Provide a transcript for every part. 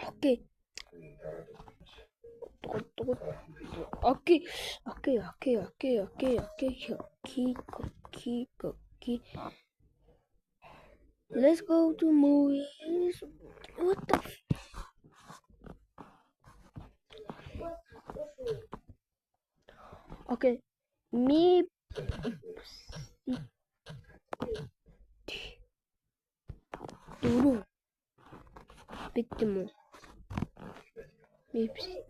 Окей. Окей. Let's go to movies. What the? Okay. Me. Duru. Bitti mi? Hepsi.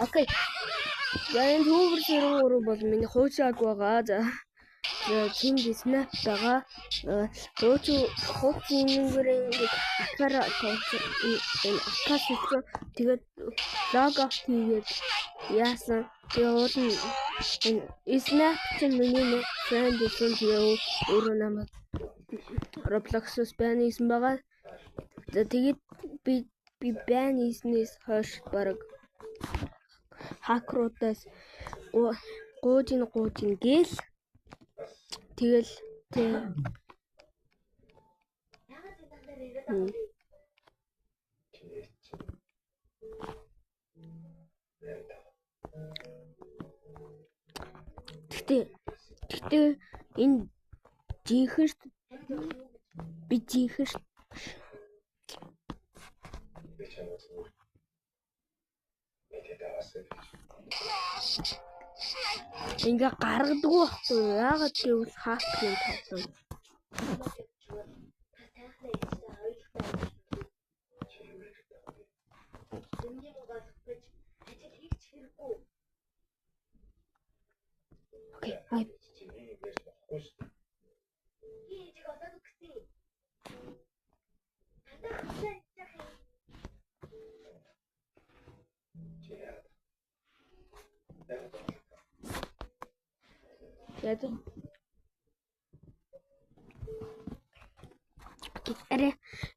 Окей. Яан түүгээр сэрүүрүү бол миний хуучааг байгаа. За тэнд снап байгаа. Хуучин нэгээрээ ингээд акара тооцоо акас хийсэн. Тэгээд лог аут хийгээд яасан. Тэгээ уул нь снап чинь миний фрэнд гэсэн тэгээ өөрөө намайг Roblox-ос байн хийсэн байгаа. За тэгээд би байн хийснээс хойш баг хакруудаас гуужин гээл тэгэл Тэгтээ энэ жинхэнэ би жинхэнэ ингээ гаргадаг байхгүй яагаад гэвэл хакерын тоглоом. Окей, хай. Яа.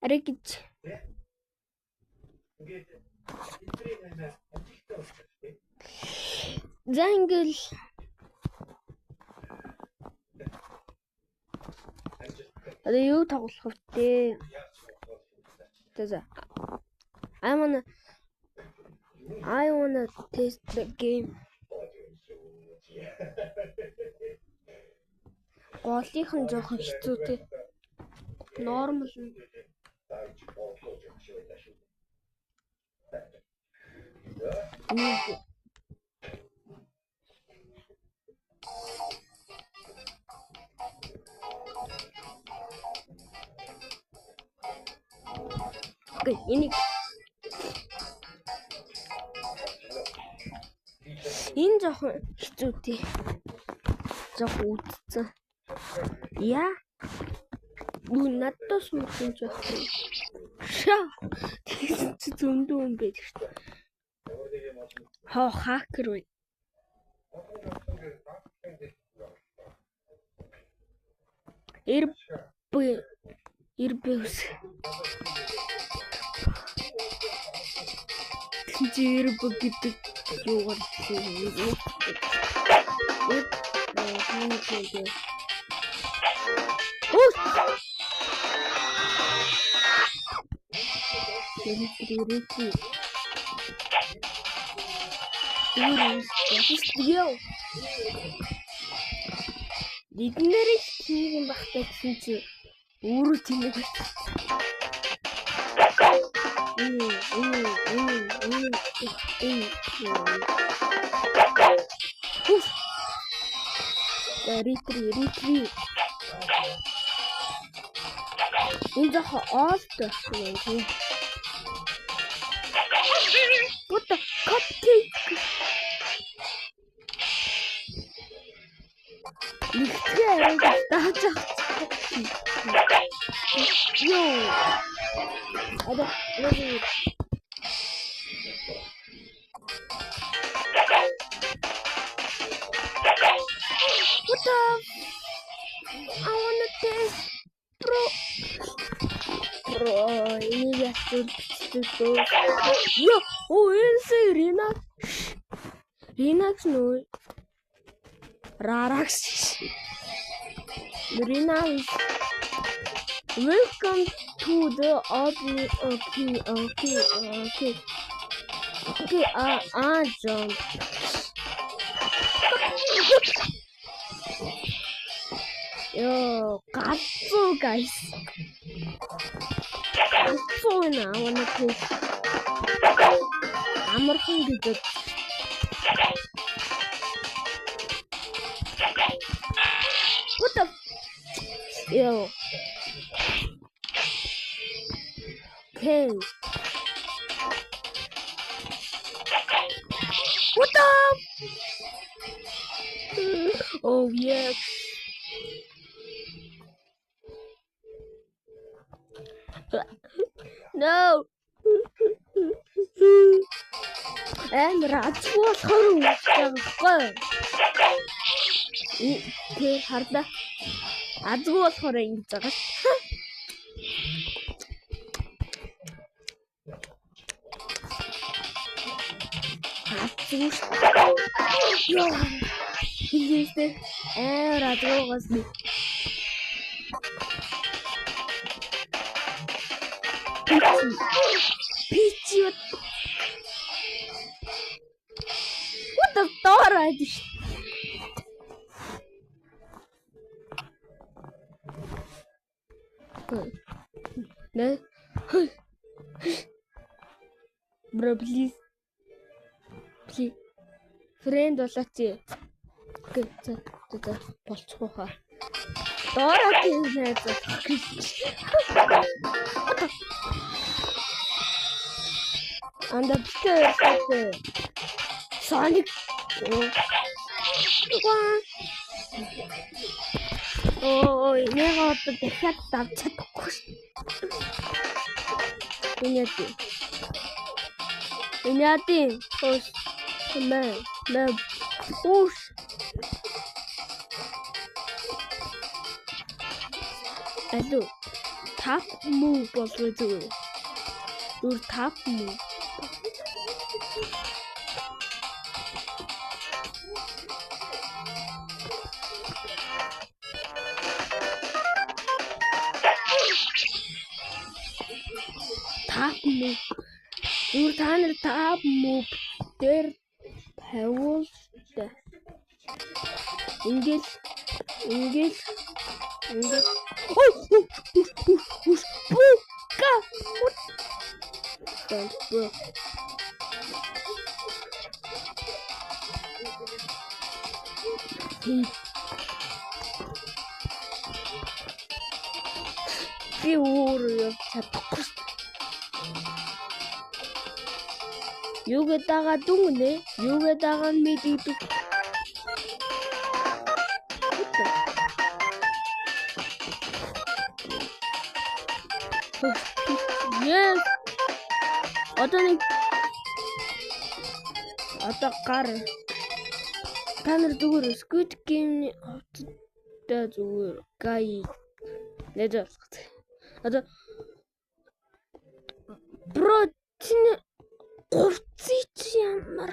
Аре гэж. Зангл. Одоо юу тоглох вэ? Тэзэ. I wanna test the game. Голынхан жоохон хэцүү те. Нормал нь. Окей, энэ жоохон хэцүү те. Жоохон үдцэн. Яа. Надад суусан жоохон. Тэгсэн чи зөндөө юм байдаг шүү дээ. Хакер вэ? Ирбэс. Жирб гэдэг юу гэсэн юм. Эднэрийг хийгэн багтаа гэсэн чи өөрөө тэнэг байна. Ретри. Энэ жоохон оолтой байна. What the cupcake? Нихтээ тааж Yo. Ada lagi. What the? I wanna ini ya tuh. Yo, oh ini si Rinax no. Rarax. Rinax. Welcome to the okay. John. Yo, Katsu guys. Katsu na wanna play. Amarхан гэдэг. What the? Yo. Okay. What the? Oh yes. No. Радгүй болохоор үгүй. Тэг хардаа. Азгүй болохоор ингэж байгаа. Азгүй. Йоо. Хийжтэй. Радгүйгаас би. Пичи. What the door айдэж. Нэ. Bro please. Friend болооч. Окей, за болчихоо хаа. Доороо тийм найз. Андаптэй. Sonic. Ой, нега одоо дахиад давж чадахгүй шүү. Эняти. Ус. Мэ. Ус. Алло. Tap move болов зү. Зүр tap move. Tap move. Зүр та нар tap move дээр тавиултай. Ингээл. Бука. Би өөрөө чадахгүй. Юугээ дагаа дүнэ? Юугээ дагаа мэддэг? Yes. Одоо гар. Та нар зүгээр Squid Game-ийн хавцтай зүгээр гай нэж болох. Одоо бро чинь говцич ямар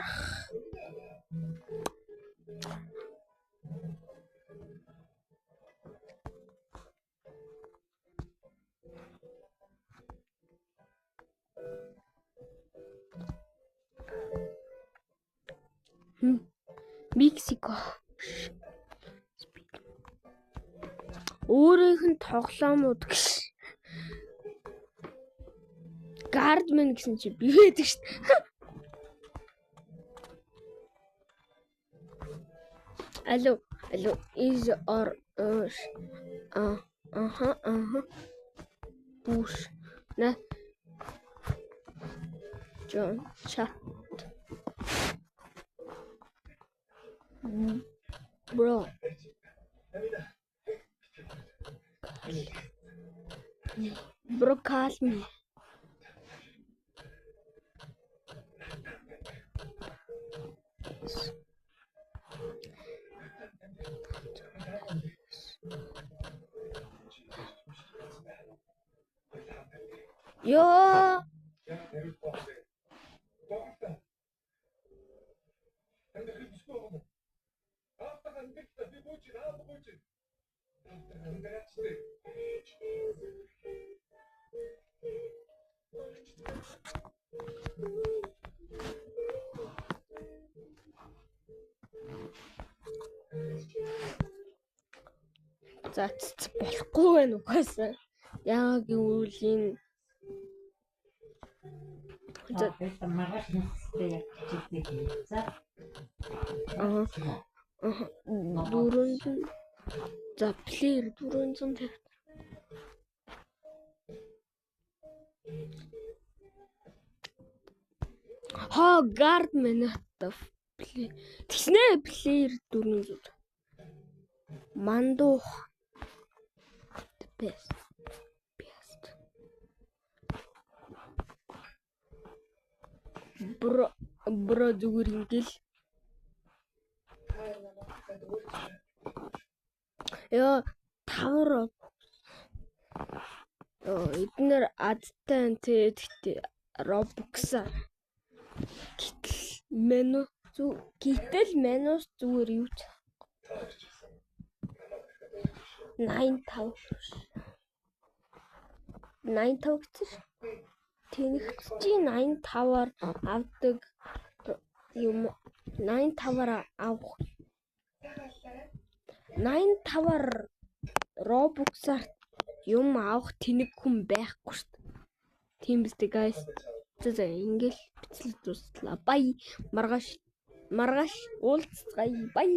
Мексико. Өөрийнх нь тоглоомууд гэж. Guardman гэсэн чи би байдаг шүү дээ. Алло, is or Push. На. John chat. Bro. Bro, call me. Ёо. За болохгүй байна угаасаа. Яагаад гэвэл энэ За маргааш нэстэй ячиж за. 400 за плеер 450 гард минутов тэгснэ плеер 400 мандуух best бро зүгээр ингээл ёо тавар эднэр адтай тэгтээ робокса гэтэл менус зүгээр юу ч 85 гэсэн ш. Тэнэгч чи 85-аар авдаг юм 85-аар авах 85-аар робоксаар юм авах тэнэг хүн байхгүй шүү дээ. Тийм биз дээ guys. За ингээл бичлэг дуслаа. Бай. Маргааш уулзцгаая. Бай.